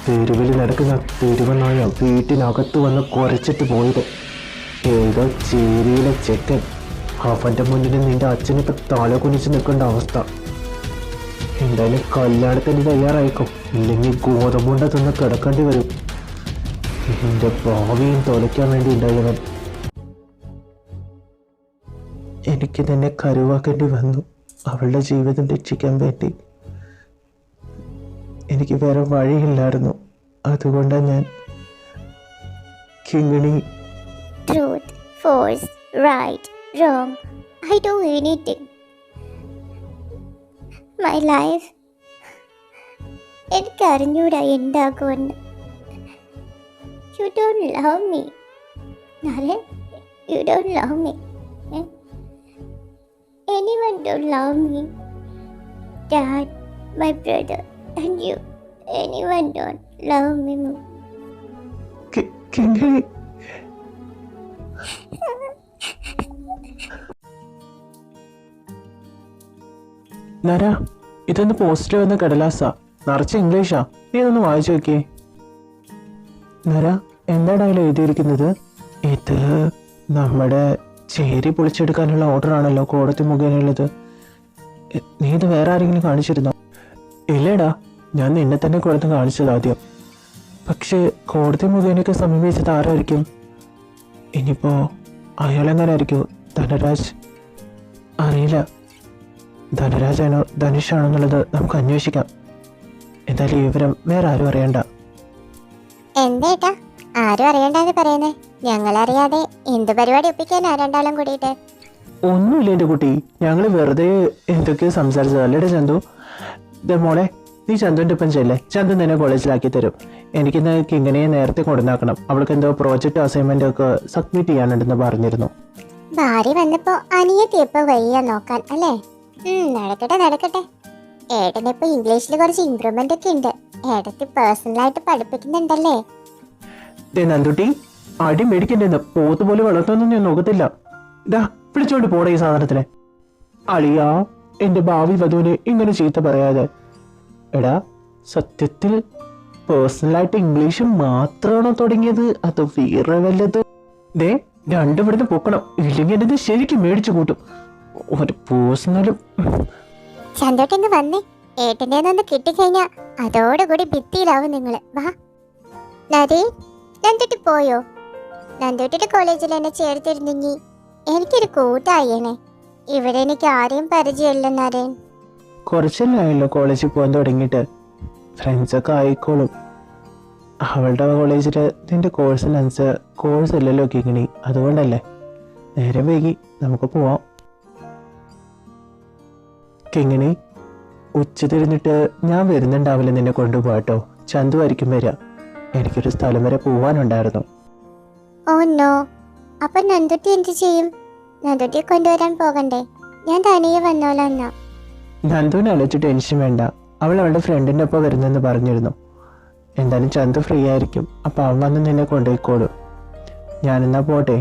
തെരുവിൽ നടക്കുന്ന തെരുവനായ വീട്ടിനകത്ത് വന്ന് കുരച്ചിട്ട് പോയത്. ഏതോ ചേരിയിലെ ചെക്കൻ അവൻ്റെ മുന്നിൽ നിന്റെ അച്ഛനിപ്പോൾ തല കുനിച്ച് നിൽക്കേണ്ട അവസ്ഥ. എന്തായാലും കല്യാണത്തിന് തയ്യാറായിക്കും, ഇല്ലെങ്കിൽ ഗോതമ്പുണ്ട തിന്ന് കിടക്കേണ്ടി വരും. നിന്റെ ഭാവിയും തൊലയ്ക്കാൻ വേണ്ടി ഉണ്ടായവൻ. എനിക്ക് നിന്നെ കരുവാക്കേണ്ടി വന്നു അവളുടെ ജീവിതം രക്ഷിക്കാൻ വേണ്ടി. എനിക്ക് വേറെ വഴിയില്ലായിരുന്നു. അതുകൊണ്ടാണ് ഞാൻ Kingini. Truth, false, right, wrong. I do anything. My life. എനിക്കറിഞ്ഞൂടാ എന്താക്കുമെന്ന്. You don't love me. Naren, you don't love me. Eh? Anyone don't love me. Dad, my brother, and you. Anyone don't love me. Kingini, നര, ഇതൊന്ന് പോസ്റ്റിൽ വന്ന കടലാസാ, നിറച്ച് ഇംഗ്ലീഷാ. നീ ഇതൊന്ന് വായിച്ചു നോക്കിയേ. നര, എന്താണ് അതിൽ എഴുതിയിരിക്കുന്നത്? ഇത് നമ്മുടെ ചേരി പൊളിച്ചെടുക്കാനുള്ള ഓർഡർ ആണല്ലോ കോടതി മുഖേനയുള്ളത്. നീ ഇത് വേറെ ആരെങ്കിലും കാണിച്ചിരുന്നോ? ഇല്ലേടാ, ഞാൻ നിന്നെ തന്നെ കൊടുത്ത് കാണിച്ചത് ആദ്യം. പക്ഷേ കോടതി മുഖേനയൊക്കെ സമീപിച്ചത് ആരായിരിക്കും? ഇനിയിപ്പോ അയാളെങ്ങനായിരിക്കും? ധനരാജ്? അറിയില്ല. ധനരാജാണോ ധനുഷാണോ എന്നുള്ളത് നമുക്ക് അന്വേഷിക്കാം. എന്തായാലും ഈ വിവരം വേറെ ആരും അറിയണ്ട. എന്തേട്ടാ ആരും അറിയണ്ടെന്ന് പറയുന്നേ? ഞങ്ങളറിയാതെ എന്ത് പരിപാടി ഒപ്പിക്കാനാ രണ്ടാളും കൂടിയിട്ട്? ഒന്നുമില്ല എൻ്റെ കുട്ടി, ഞങ്ങൾ വെറുതെ എന്തൊക്കെയോ സംസാരിച്ചത് അല്ലേടെ ചന്തു. മോളെ, നീ ചന്തുവിൻ്റെ ഒപ്പം ചെല്ലേ, ചന്തു നിന്നെ കോളേജിലാക്കി തരും. എനിക്കിന്ന് കിങ്ങിണിയെ നേരത്തെ കൊണ്ടുവന്നാക്കണം. അവൾക്ക് എന്തോ പ്രോജക്റ്റ് അസൈൻമെന്റ് ഒക്കെ സബ്മിറ്റ് ചെയ്യാനുണ്ടെന്ന് പറഞ്ഞിരുന്നു. ഭാര്യ വന്നപ്പോ അനിയത്തിയപ്പോ വയ്യ നോക്കാൻ അല്ലേ? നടക്കട്ടെ. ഏട്ടനിപ്പോ ഇംഗ്ലീഷിൽ കുറച്ച് ഇമ്പ്രൂവ്മെന്റ് ഒക്കെ ഉണ്ട്. ഏട്ടത്തി പേഴ്സണലായിട്ട് പഠിപ്പിക്കുന്നുണ്ടല്ലേ? നന്ദുട്ടി, അടി മേടിക്കണ്ടെന്ന് പോത്ത് പോലെ വളർത്തുന്നൊന്നും ഞാൻ നോക്കത്തില്ല. ഇതാ പിടിച്ചോണ്ട് പോടെ ഈ സാധനത്തിനെ. അളിയാ, എന്റെ ഭാവി വധുവിനെ ഇങ്ങനെ ചീത്ത പറയാതെ. എടാ, സത്യത്തിൽ പേഴ്സണലായിട്ട് ഇംഗ്ലീഷ് മാത്രമാണോ തുടങ്ങിയത്, അത് വേറെ വല്ലത്? ദേ, രണ്ടും ഇവിടുന്ന് പൊക്കണം, ഇല്ലെങ്കിൽ എന്റെ ശരിക്കും മേടിച്ചു കൂട്ടും. ഒരു പേഴ്സണലും. ചന്തോട്ടെങ്ങ് വന്നേ, ഏട്ടൻ്റെ ഒന്ന് കിട്ടിക്കഴിഞ്ഞാ അതോടുകൂടി ഭിത്തിയിലാവും നിങ്ങള്. വാ നരേൻ, നന്ദോട്ടി പോയോ? നന്ദോട്ടിയുടെ കോളേജിൽ എന്നെ ചേർത്തിരുന്നെങ്കിൽ എനിക്കൊരു കൂട്ടായേനെ. ഇവിടെ എനിക്ക് ആരെയും പരിചയമില്ല നരേൻ. കുറച്ചല്ലായല്ലോ കോളേജിൽ പോകാൻ തുടങ്ങിയിട്ട്. ഫ്രണ്ട്സൊക്കെ ആയിക്കോളും. അവളുടെ കോളേജിൽ നിന്റെ കോഴ്സ് അല്ലല്ലോ കിങ്ങിണി, അതുകൊണ്ടല്ലേ. നേരം വൈകി, നമുക്ക് പോവാം. കിങ്ങിണി, ഉച്ച തിരിഞ്ഞിട്ട് ഞാൻ വരുന്നുണ്ടാവില്ല നിന്നെ കൊണ്ടുപോകാട്ടോ. ചന്തു ആയിരിക്കും വരിക. എനിക്കൊരു സ്ഥലം വരെ പോവാനുണ്ടായിരുന്നു. ഓ നോ, അപ്പൊ നന്ദുട്ടി എന്ത് ചെയ്യും? നന്ദുട്ടിയെ കൊണ്ടുവരാൻ പോകണ്ടേ? ഞാൻ തനിയെ വന്നോളാം എന്നാ. നന്ദുവിനെ ആലോചിച്ച് ടെൻഷൻ വേണ്ട, അവൾ അവളുടെ ഫ്രണ്ടിൻ്റെ ഒപ്പം വരുന്നെന്ന് പറഞ്ഞിരുന്നു. എന്തായാലും ചന്തു ഫ്രീ ആയിരിക്കും, അപ്പം അവൻ വന്ന് നിന്നെ കൊണ്ടുപോയിക്കോളും. ഞാനെന്നാ പോട്ടെ.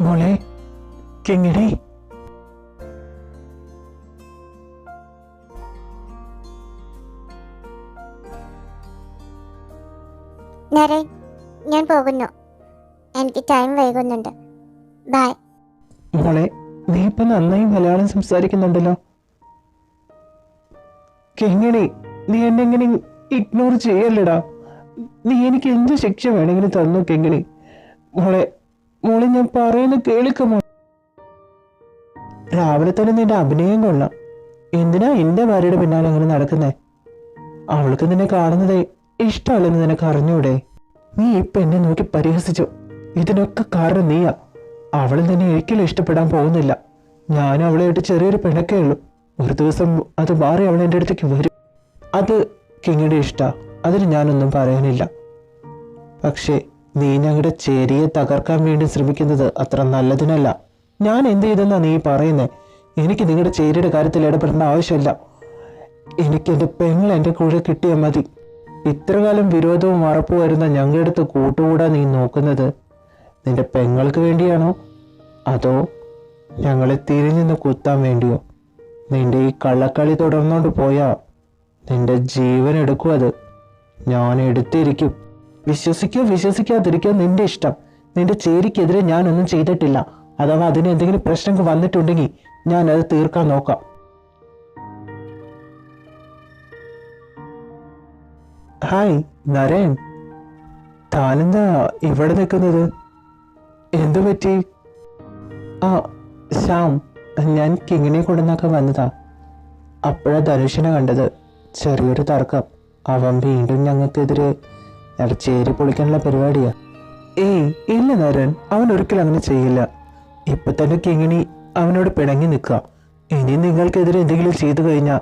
മോളെ കിങ്ങിണി. നരേൻ, ഞാൻ പോകുന്നു. എനിക്ക് ടൈം വൈകുന്നുണ്ട്. ബൈ. മോളെ, നീ ഇപ്പം നന്നായി മലയാളം സംസാരിക്കുന്നുണ്ടല്ലോ. കിങ്ങിണി, നീ എന്നെ എങ്ങനെ ഇഗ്നോർ ചെയ്യല്ലടാ. നീ എനിക്ക് എന്ത് ശിക്ഷ വേണമെങ്കിലും തന്നു കിങ്ങിണി. മോളെ ഞാൻ പറയുന്ന കേൾക്കുമോ? രാവിലെ തന്നെ നിന്റെ അഭിനയം കൊള്ളാം. എന്തിനാ എന്റെ ഭാര്യയുടെ പിന്നാലെ അങ്ങനെ നടക്കുന്നേ? അവൾക്ക് നിന്നെ കാണുന്നതേ ഇഷ്ടമല്ലെന്ന് നിനക്ക് അറിഞ്ഞൂടെ? നീ ഇപ്പൊ എന്നെ നോക്കി പരിഹസിച്ചു. ഇതിനൊക്കെ കാരണം നീയാ. അവൾ നിന്നെ ഒരിക്കലും ഇഷ്ടപ്പെടാൻ പോകുന്നില്ല. ഞാനും അവളായിട്ട് ചെറിയൊരു പിണക്കേ ഉള്ളൂ. ഒരു ദിവസം അത് മാറി അവൾ എൻ്റെ അടുത്തേക്ക് വരും. അത് കിങ്ങിയുടെ ഇഷ്ടാ, അതിന് ഞാനൊന്നും പറയാനില്ല. പക്ഷേ നീ ഞങ്ങളുടെ ചേരിയെ തകർക്കാൻ വേണ്ടി ശ്രമിക്കുന്നത് അത്ര നല്ലതിനല്ല. ഞാൻ എന്ത് ചെയ്തെന്നാ നീ പറയുന്നേ? എനിക്ക് നിങ്ങളുടെ ചേരിയുടെ കാര്യത്തിൽ ഇടപെടേണ്ട ആവശ്യമില്ല. എനിക്ക് എൻ്റെ പെങ്ങൾ എൻ്റെ കൂടെ കിട്ടിയാൽ മതി. ഇത്രകാലം വിരോധവും മറപ്പുമായിരുന്ന ഞങ്ങളുടെ അടുത്ത് കൂട്ടുകൂടാൻ നീ നോക്കുന്നത് നിന്റെ പെങ്ങൾക്ക് വേണ്ടിയാണോ, അതോ ഞങ്ങളെ തിരിഞ്ഞു കുത്താൻ വേണ്ടിയോ? നിന്റെ ഈ കള്ളക്കളി തുടർന്നുകൊണ്ട് പോയാ നിന്റെ ജീവൻ എടുക്കും. അത് ഞാൻ എടുത്തിരിക്കും. വിശ്വസിക്കാതിരിക്കാൻ നിന്റെ ഇഷ്ടം. നിന്റെ ചേരിക്കെതിരെ ഞാനൊന്നും ചെയ്തിട്ടില്ല. അഥവാ അതിന് എന്തെങ്കിലും പ്രശ്നങ്ങൾ വന്നിട്ടുണ്ടെങ്കിൽ ഞാൻ അത് തീർക്കാൻ നോക്കാം. ഹായ് നരേൻ, താനെന്താ ഇവിടെ നിൽക്കുന്നത്? എന്തു പറ്റി? ആ ശ്യാം, ഞാൻ കിങ്ങിനെ കൊണ്ടുവന്നൊക്കെ വന്നതാ. അപ്പോഴാ ധനുഷിനെ കണ്ടത്. ചെറിയൊരു തർക്കം. അവൻ വീണ്ടും ഞങ്ങൾക്കെതിരെ ചേരി പൊളിക്കാനുള്ള പരിപാടിയാ. ഏയ് ഇല്ല നരൻ, അവൻ ഒരിക്കലും അങ്ങനെ ചെയ്യില്ല. ഇപ്പൊ തന്നെ കിങ്ങിണി അവനോട് പിണങ്ങി നിൽക്കുക. ഇനി നിങ്ങൾക്കെതിരെ എന്തെങ്കിലും ചെയ്തു കഴിഞ്ഞാൽ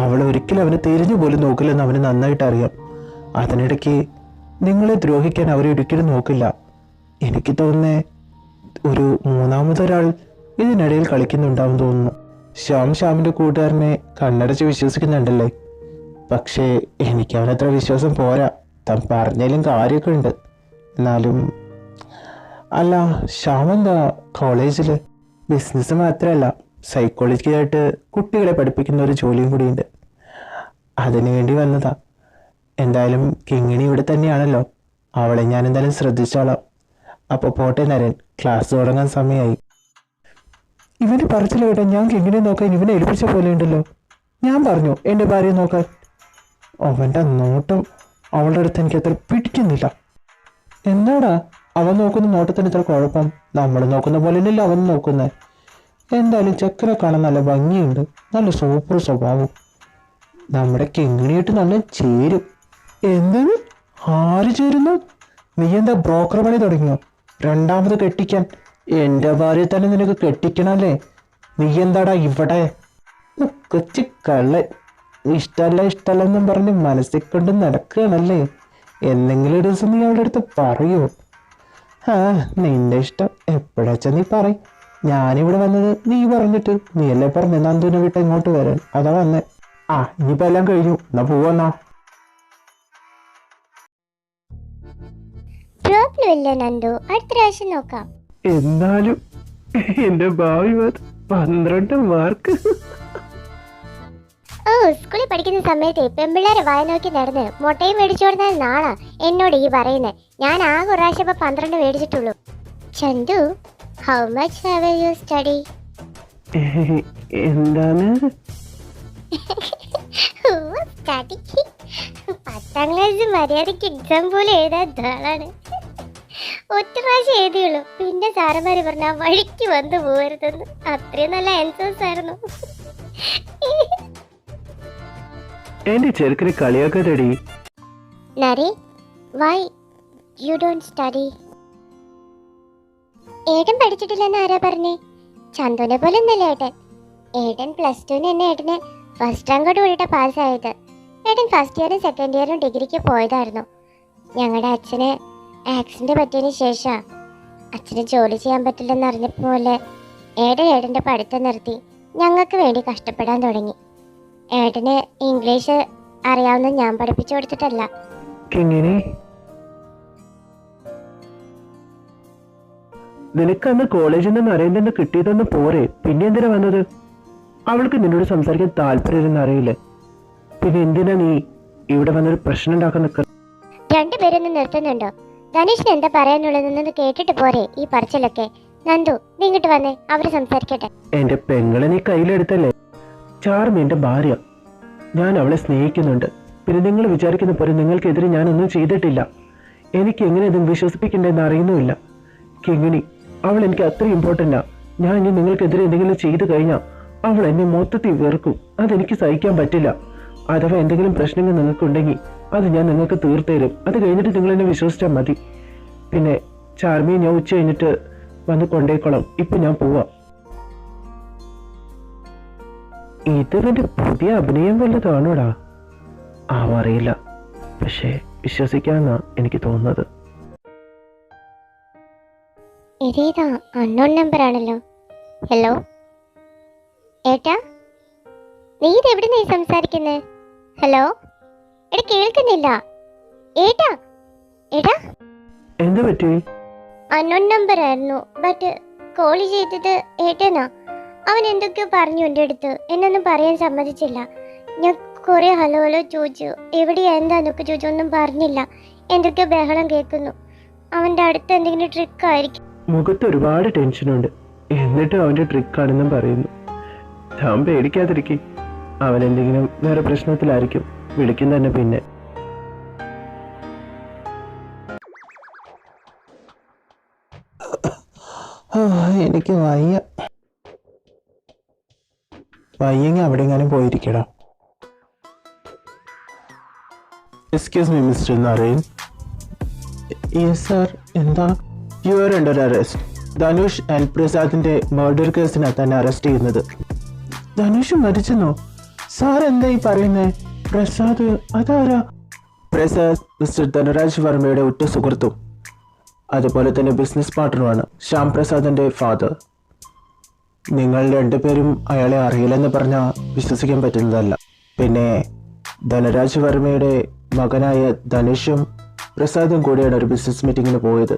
അവൾ ഒരിക്കലും അവനെ തിരിഞ്ഞു പോലും നോക്കില്ലെന്ന് അവന് നന്നായിട്ട് അറിയാം. അതിനിടയ്ക്ക് നിങ്ങളെ ദ്രോഹിക്കാൻ അവരൊരിക്കലും നോക്കില്ല. എനിക്ക് തോന്നുന്നേ ഒരു മൂന്നാമതൊരാൾ ഇതിനിടയിൽ കളിക്കുന്നുണ്ടാവും തോന്നുന്നു. ശ്യാമിന്റെ കൂട്ടുകാരനെ കണ്ണടച്ച് വിശ്വസിക്കുന്നുണ്ടല്ലേ? പക്ഷേ എനിക്ക് അവനത്ര വിശ്വാസം പോരാ. താൻ പറഞ്ഞാലും കാര്യമൊക്കെ ഉണ്ട്. എന്നാലും അല്ല, ശ്യാം എന്താ കോളേജിൽ ബിസിനസ് മാത്രമല്ല സൈക്കോളജിക്കായിട്ട് കുട്ടികളെ പഠിപ്പിക്കുന്ന ഒരു ജോലിയും കൂടിയുണ്ട്. അതിനു വേണ്ടി വന്നതാ. എന്തായാലും കിങ്ങിണി ഇവിടെ തന്നെയാണല്ലോ, അവളെ ഞാൻ എന്തായാലും ശ്രദ്ധിച്ചോളാം. അപ്പോൾ പോട്ടെ നരൻ, ക്ലാസ് തുടങ്ങാൻ സമയമായി. ഇവന് പറച്ചില്ല കേട്ടോ, ഞാൻ കിങ്ങിനെ നോക്കാൻ ഇവനെ ഏൽപ്പിച്ച പോലെ ഉണ്ടല്ലോ. ഞാൻ പറഞ്ഞു എൻ്റെ ഭാര്യയെ നോക്കാൻ. അവൻ്റെ നോട്ടം അവളുടെ അടുത്ത് എനിക്ക് അത്ര പിടിക്കുന്നില്ല. എന്താടാ അവൻ നോക്കുന്ന നോട്ടത്തിന് ഇത്ര കുഴപ്പം? നമ്മൾ നോക്കുന്ന പോലെയല്ലല്ലോ അവൻ നോക്കുന്നത്. എന്തായാലും ചെക്കനെ കാണാൻ നല്ല ഭംഗിയുണ്ട്, നല്ല സൂപ്പർ സ്വഭാവം. നമ്മുടെ കിങ്ങിണിയായിട്ട് നല്ല ചേരും. എന്തിന്? ആര് ചേരുന്നു? നീ എന്താ ബ്രോക്കർ പണി തുടങ്ങിയോ? രണ്ടാമത് കെട്ടിക്കാൻ? എൻ്റെ ഭാര്യയെ തന്നെ നിനക്ക് കെട്ടിക്കണല്ലേ? നീ എന്താടാ ഇവിടെ? കൊച്ചു കള്ളൻ, ഇഷ്ടല്ലെന്നും പറഞ്ഞ് മനസ്സിൽ കൊണ്ട് നടക്കുകയാണല്ലേ? എന്തെങ്കിലും ഒരു ദിവസം നീ അവളുടെ അടുത്ത് പറയോ? ആ നിന്റെ ഇഷ്ടം, എപ്പോഴാച്ചാ നീ പറയും. ഞാനിവിടെ വന്നത് നീ പറഞ്ഞിട്ട്. നീയല്ലേ പറഞ്ഞ നന്ദുവിനെ വിട്ട് ഇങ്ങോട്ട് വരാൻ, അതാ വന്നേ. ആ ഇനിയിപ്പോ എല്ലാം കഴിഞ്ഞു, എന്നാ പോവാന്നാ. പ്രോബ്ലം ഇല്ല നന്ദു, അടുത്ത പ്രാവശ്യം നോക്കാം. എന്നാലും എന്റെ ഭാവി 12 മാർക്ക്. ഓ, സ്കൂളിൽ പഠിക്കുന്ന സമയത്ത് പെൺപിള്ളേരെ വായ നോക്കി നടന്ന് മുട്ടയും മേടിച്ചു കൊടുത്താൽ നാളാ എന്നോട് ഈ പറയുന്നത്. ഞാൻ ആകെ ഒരു പ്രാവശ്യം 12 മേടിച്ചിട്ടുള്ളൂ. Chandu, how much have you study? എന്താണ്? സ്റ്റഡി 10ാം ക്ലാസ് മര്യാദയ്ക്ക് എക്സാം പോലെ എഴുതാൻ ധാളാണ്. ഒറ്റ പ്രാവശ്യം എഴുതിയുള്ളൂ. പിന്നെ സാറന്മാര് പറഞ്ഞ വഴിക്ക് വന്ന് പോകരുതെന്ന്. അത്രയും നല്ല ആൻസേഴ്സ് ആയിരുന്നു. എന്റെ ചെറുക്കിനെ കളിയാക്കാതെടി. നരേ, വൈ യു ഡോണ്ട് സ്റ്റഡി? ഏട്ടൻ പഠിച്ചിട്ടില്ലെന്ന് ആരാ പറഞ്ഞേ? ചന്തുവിനെ പോലെ ഒന്നല്ലേ ഏട്ടൻ. ഏട്ടൻ +2 തന്നെ ഏട്ടന് ഫസ്റ്റ് റാങ്കോട് കൂടിയിട്ട് പാസ്സായത്. ഏട്ടൻ ഫസ്റ്റ് ഇയറും സെക്കൻഡ് ഇയറും ഡിഗ്രിക്ക് പോയതായിരുന്നു. ഞങ്ങളുടെ അച്ഛന് ആക്സിഡന്റ് പറ്റിയതിന് ശേഷം അച്ഛന് ജോലി ചെയ്യാൻ പറ്റില്ലെന്ന് അറിഞ്ഞപ്പോലെ ഏട്ടൻ്റെ പഠിത്തം നിർത്തി ഞങ്ങൾക്ക് വേണ്ടി കഷ്ടപ്പെടാൻ തുടങ്ങി. ഏട്ടന് ഇംഗ്ലീഷ് അറിയാവുന്ന ഞാൻ പഠിപ്പിച്ചു കൊടുത്തിട്ടല്ല. നിനക്ക് അന്ന് കോളേജിൽ നിന്ന് നരേന്ദ്രന് കിട്ടിയതൊന്നും പോരെ, പിന്നെ എന്തിനാ വന്നത്? അവൾക്ക് നിന്നോട് സംസാരിക്കാൻ താല്പര്യമില്ലെന്ന് അറിയില്ലേ? പിന്നെ എന്തിനാ നീ ഇവിടെ വന്നൊരു പ്രശ്നം ഉണ്ടാക്കാൻ നിൽക്കുന്നത്? രണ്ടുപേരൊന്ന് നിർത്തുന്നുണ്ടോ? ധനുഷിന് എന്താ പറയാനുള്ളതെന്ന് കേട്ടിട്ട് പോരെ ഈ പറച്ചിലൊക്കെ. നന്ദു, നീ ഇങ്ങോട്ട് വന്നേ, അവര് സംസാരിക്കട്ടെ. എന്റെ പെങ്ങളെ നീ കയ്യിലെടുത്തല്ലേ? ചാർമി എന്റെ ഭാര്യ, ഞാൻ അവളെ സ്നേഹിക്കുന്നുണ്ട്. പിന്നെ നിങ്ങൾ വിചാരിക്കുന്ന പോലെ നിങ്ങൾക്കെതിരെ ഞാനൊന്നും ചെയ്തിട്ടില്ല. എനിക്ക് എങ്ങനെ ഇതും വിശ്വസിപ്പിക്കണ്ടെന്ന് അറിയുന്നുമില്ല. കിങ്ങിണി, അവൾ എനിക്ക് അത്ര ഇമ്പോർട്ടൻ്റാ. ഞാൻ ഇനി നിങ്ങൾക്കെതിരെ എന്തെങ്കിലും ചെയ്തു കഴിഞ്ഞാൽ അവൾ എന്നെ മൊത്തത്തിൽ വെറുക്കും. അതെനിക്ക് സഹിക്കാൻ പറ്റില്ല. അഥവാ എന്തെങ്കിലും പ്രശ്നങ്ങൾ നിങ്ങൾക്കുണ്ടെങ്കിൽ അത് ഞാൻ നിങ്ങൾക്ക് തീർത്തേരും. അത് കഴിഞ്ഞിട്ട് നിങ്ങൾ എന്നെ വിശ്വസിച്ചാൽ മതി. പിന്നെ ചാർമിയെ ഞാൻ ഉച്ച കഴിഞ്ഞിട്ട് വന്ന് കൊണ്ടേക്കോളാം. ഇപ്പൊ ഞാൻ പോവാം. ഇതിവന്റെ പുതിയ അഭിനയം വല്ലതാണോടാ? അറിയില്ല, പക്ഷേ വിശ്വസിക്കാന്നാ എനിക്ക് തോന്നുന്നത്. ഇതേതാ അൺനോൺ നമ്പർ ആണല്ലോ. ഹലോ ഏട്ടാ, നീ ഇതെവിടെ നീ സംസാരിക്കുന്നേ? ഹലോ, എടാ കേൾക്കുന്നില്ല. ഏട്ടാ ഏട്ടാ, എന്ത് പറ്റി? അൺനോൺ നമ്പർ ആയിരുന്നു, ബട്ട് കോൾ ചെയ്തത് ഏട്ടനാ. അവൻ എന്തൊക്കെയോ പറഞ്ഞു എൻ്റെ അടുത്ത്. എന്നൊന്നും പറയാൻ സമ്മതിച്ചില്ല. ഞാൻ കുറെ ഹലോ ഹലോ ചോദിച്ചു, എവിടെയാ എന്താന്നൊക്കെ ചോദിച്ചു. ഒന്നും പറഞ്ഞില്ല. എന്തൊക്കെയോ ബഹളം കേൾക്കുന്നു. അവൻ്റെ അടുത്ത് എന്തെങ്കിലും ട്രിക്ക് ആയിരിക്കും. മുഖത്ത് ഒരുപാട് ടെൻഷനുണ്ട്. എന്നിട്ടും അവന്റെ ട്രിക്കാണെന്നും പറയുന്നു. താൻ പേടിക്കാതിരിക്കെ. അവൻ എന്തെങ്കിലും വേറെ പ്രശ്നത്തിലായിരിക്കും. വിളിക്കും തന്നെ പിന്നെ. എനിക്ക് വയ്യെങ്കിൽ അവിടെ എങ്ങാനും പോയിരിക്കടാ. Excuse me mister Naren. Yes sir. എന്താ? You are under arrest. Dhanush and പ്രസാദിന്റെ മർഡർ കേസിനാണ് തന്നെ അറസ്റ്റ് ചെയ്യുന്നത്. ധനുഷ് മരിച്ചെന്നോ? സാർ എന്താ ഈ പറയുന്നേ? പ്രസാദ് അതാരാ? പ്രസാദ് മിസ്റ്റർ ധനരാജ് വർമ്മയുടെ ഉറ്റ സുഹൃത്തും അതുപോലെ തന്നെ ബിസിനസ് പാർട്ണറുമാണ്. ശ്യാം പ്രസാദിന്റെ ഫാദർ. നിങ്ങൾ രണ്ടുപേരും അയാളെ അറിയില്ലെന്ന് പറഞ്ഞാൽ വിശ്വസിക്കാൻ പറ്റുന്നതല്ല. പിന്നെ ധനരാജ് വർമ്മയുടെ മകനായ ധനുഷും പ്രസാദും കൂടിയാണ് ഒരു ബിസിനസ് മീറ്റിങ്ങിന് പോയത്.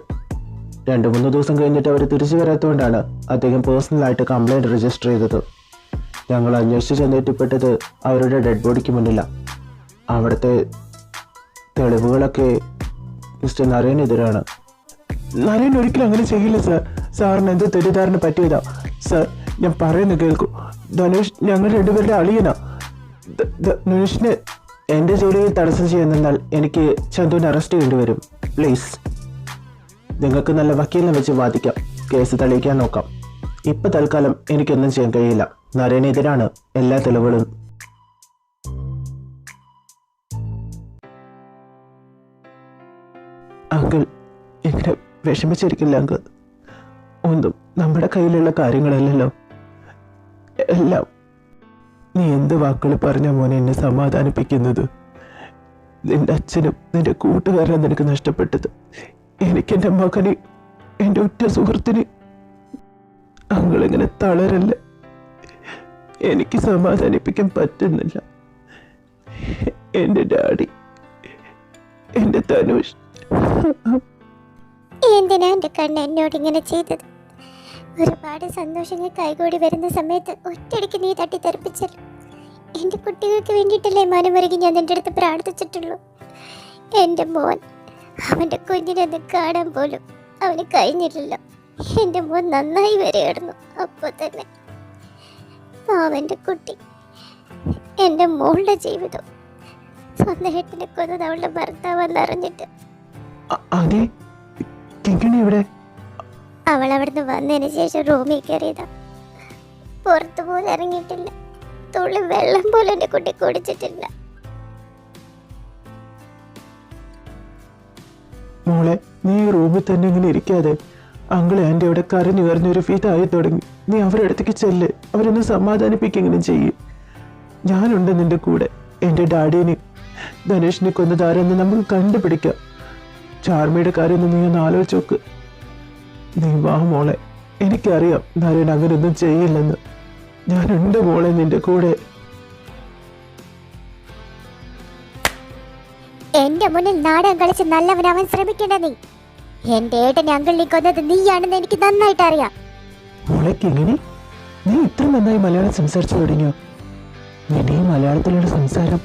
2-3 ദിവസം കഴിഞ്ഞിട്ട് അവർ തിരിച്ചു വരാത്തതുകൊണ്ടാണ് അദ്ദേഹം പേഴ്സണലായിട്ട് കംപ്ലൈൻറ്റ് രജിസ്റ്റർ ചെയ്തത്. ഞങ്ങൾ അന്വേഷിച്ച് ചെന്നെത്തിപ്പെട്ടത് അവരുടെ ഡെഡ് ബോഡിക്ക് മുന്നിലാണ്. അവിടുത്തെ തെളിവുകളൊക്കെ മിസ്റ്റർ നരേനെതിരാണ്. നരേൻ ഒരിക്കലും അങ്ങനെ ചെയ്യില്ല സാർ. സാറിന് എന്ത് തെറ്റിദ്ധാരണ പറ്റിയതാ സാർ. ഞാൻ പറയുന്നത് കേൾക്കൂ. ധനുഷ് ഞങ്ങൾ രണ്ടുപേരുടെ അളിയനാ. ധനുഷിന് എൻ്റെ ജോലിയിൽ തടസ്സം ചെയ്യുന്നാൽ എനിക്ക് ചന്തുവിനെ അറസ്റ്റ് ചെയ്യേണ്ടി വരും. പ്ലീസ്, നിങ്ങൾക്ക് നല്ല വക്കീലിനെ വെച്ച് വാദിക്കാം. കേസ് തെളിയിക്കാൻ നോക്കാം. ഇപ്പം തൽക്കാലം എനിക്കൊന്നും ചെയ്യാൻ കഴിയില്ല. നരേനെതിരാണ് എല്ലാ തെളിവുകളും. അങ്കിൾ ഇങ്ങനെ വിഷമിച്ചിരിക്കില്ല അങ്കിൾ. ഒന്നും നമ്മുടെ കയ്യിലുള്ള കാര്യങ്ങളല്ലല്ലോ എല്ലാം. നീ എന്ത് വാക്കുകൾ പറഞ്ഞ മോനെ എന്നെ സമാധാനിപ്പിക്കുന്നത്? നിന്റെ അച്ഛനും നിന്റെ കൂട്ടുകാരനും നിനക്ക് നഷ്ടപ്പെട്ടത്. എനിക്കെൻ്റെ മകന്, എൻ്റെ ഉറ്റ സുഹൃത്തിന്. അങ്ങളിങ്ങനെ തളരല്ല. എനിക്ക് സമാധാനിപ്പിക്കാൻ പറ്റുന്നില്ല. എൻ്റെ ഡാഡി, എൻ്റെ ധനുഷ്. എന്തിനാ എൻ്റെ കണ്ണ് എന്നോട് ഇങ്ങനെ ചെയ്തത്? ഒരുപാട് സന്തോഷങ്ങൾ കൈകൂടി വരുന്ന സമയത്ത് ഒറ്റയടിക്ക് നീ തട്ടിത്തെറിപ്പിച്ചല്ലോ. എൻ്റെ കുട്ടികൾക്ക് വേണ്ടിയിട്ടല്ലേ മനമൊരുങ്ങി ഞാൻ നിൻ്റെ അടുത്ത് പ്രാർത്ഥിച്ചിട്ടുള്ളൂ. എൻ്റെ മോൻ, അവൻ്റെ കുഞ്ഞിനൊന്ന് കാണാൻ പോലും അവന് കഴിഞ്ഞില്ലല്ലോ. എൻ്റെ മോൻ നന്നായി വരികയായിരുന്നു. അപ്പോൾ തന്നെ അവൻ്റെ കുട്ടി, എൻ്റെ മോളുടെ ജീവിതം സ്വന്തം ഏട്ടനെ കൊന്നത് അവളുടെ ഭർത്താവെന്നറിഞ്ഞിട്ട് അതെ. ഇവിടെ അവൾ അവിടുന്ന് വന്നതിന് ശേഷം റൂമിൽ കയറിയതാ. പുറത്തു പോലും ഇറങ്ങിയിട്ടില്ല. തുള്ളി വെള്ളം പോലും എൻ്റെ കുട്ടി കുടിച്ചിട്ടില്ല. മോളെ, നീ റൂമിൽ തന്നെ ഇങ്ങനെ ഇരിക്കാതെ അങ്കിളെ എൻ്റെ അവിടെ കരഞ്ഞു കരഞ്ഞൊരു ഫീതായി തുടങ്ങി. നീ അവരുടെ അടുത്തേക്ക് ചെല്ല്. അവരൊന്ന് സമാധാനിപ്പിക്കെങ്കിലും ചെയ്യും. ഞാനുണ്ട് നിന്റെ കൂടെ. എൻ്റെ ഡാഡിനെ, ധനുഷിനെ കൊന്നതാരെന്ന് നമുക്ക് കണ്ടുപിടിക്കാം. ചാർമിയുടെ കാര്യം നീ ഒന്ന് ആലോചിച്ച് നോക്ക്. നീ വാ മോളെ. എനിക്കറിയാം നരൻ അങ്ങനെയൊന്നും ചെയ്യില്ലെന്ന്. ഞാനുണ്ട് മോളെ നിന്റെ കൂടെ. എന്റെ മുന്നിൽ നാടകം കളിച്ച് നല്ലവനാവാൻ ശ്രമിക്കേണ്ട നീ. എന്റെ ഏട്ടനെ അങ്കിളിനെ കൊന്നത് നീയാണെന്ന് എനിക്ക് നന്നായിട്ട് അറിയാം. മോളേക്ക് എങ്ങനെ? നീ ഇത്ര നന്നായി മലയാളം സംസാരിച്ചു തുടങ്ങിയോ? നിന്റെ ഈ മലയാളത്തിലുള്ള സംസാരം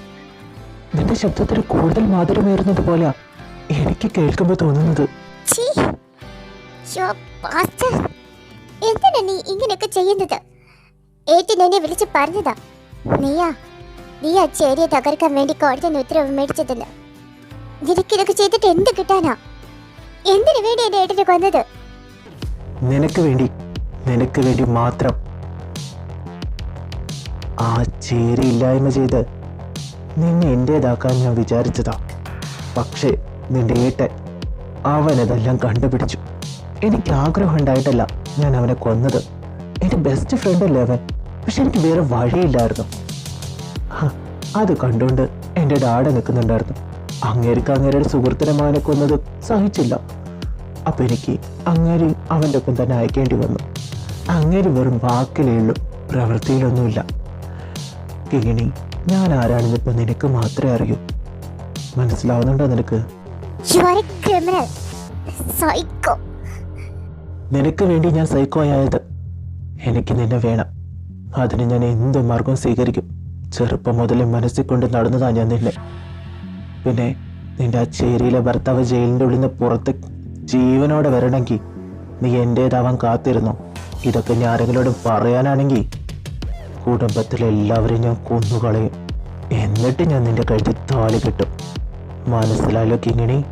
നിന്റെ ശബ്ദത്തിന് കൂടുതൽ മാധുര്യമേറുന്നത് പോലെയാ എനിക്ക് കേൾക്കുമ്പോൾ തോന്നുന്നത്. എന്തിനാ നീ ഇങ്ങനെയൊക്കെ ചെയ്യുന്നത്? ഏട്ടൻ എന്നെ വിളിച്ച് പറഞ്ഞതാ. നീയാ ചേരിയെ തകർക്കാൻ വേണ്ടി കോടതി ഉത്തരവ് മേടിച്ചതല്ല. നിനക്കിതൊക്കെ ചെയ്തിട്ട് എന്ത് കിട്ടാനാ? എന്തിനു വേണ്ടി എന്റെ ഏട്ടനെ കൊന്നത്? നിനക്ക് വേണ്ടി മാത്രം. ആ ചേരി ഇല്ലായ്മ ചെയ്ത് നിന്നെ എന്റേതാക്കാൻ ഞാൻ വിചാരിച്ചതാ. പക്ഷേ നിന്റെ ഏട്ടൻ അവനതെല്ലാം കണ്ടുപിടിച്ചു. എനിക്ക് ആഗ്രഹം ഉണ്ടായിട്ടല്ല ഞാൻ അവനെ കൊന്നത്. എൻ്റെ ബെസ്റ്റ് ഫ്രണ്ട് അല്ലേ അവൻ. പക്ഷെ എനിക്ക് വേറെ വഴിയില്ലായിരുന്നു. അത് കണ്ടുകൊണ്ട് എൻ്റെ ഡാഡ നിൽക്കുന്നുണ്ടായിരുന്നു. അങ്ങേരുടെ സുഹൃത്തിനെ മകനെ കൊന്നത് സഹിച്ചില്ല. അപ്പൊ എനിക്ക് അങ്ങേര് അവൻ്റെ ഒപ്പം തന്നെ അയക്കേണ്ടി വന്നു. അങ്ങേര് വെറും വാക്കിലേ ഉള്ളൂ, പ്രവൃത്തിയിലൊന്നുമില്ല. കിങ്ങിണി, ഞാൻ ആരാണെന്ന് ഇപ്പൊ നിനക്ക് മാത്രമേ അറിയൂ. മനസ്സിലാവുന്നുണ്ടോ നിനക്ക്? നിനക്ക് വേണ്ടി ഞാൻ സൈക്കോ ആയത്. എനിക്ക് നിന്നെ വേണം. അതിന് ഞാൻ എന്ത് മാർഗവും സ്വീകരിക്കും. ചെറുപ്പം മുതലേ മനസ്സിൽ കൊണ്ട് നടന്നതാ ഞാൻ നിന്നെ. പിന്നെ നിന്റെ ആ ചേരിയിലെ ഭർത്താവ് ജയിലിൻ്റെ ഉള്ളിൽ നിന്ന് പുറത്ത് ജീവനോടെ വരണമെങ്കിൽ നീ എൻ്റേതാവാൻ കാത്തിരുന്നു. ഇതൊക്കെ ഞാൻ ആരെങ്കിലോടും പറയാനാണെങ്കിൽ കുടുംബത്തിലെല്ലാവരും ഞാൻ കൊന്നുകളയും. എന്നിട്ട് ഞാൻ നിന്റെ കഴുത്തിൽ താലി കിട്ടും. മനസ്സിലായല്ലോ കിങ്ങിണി?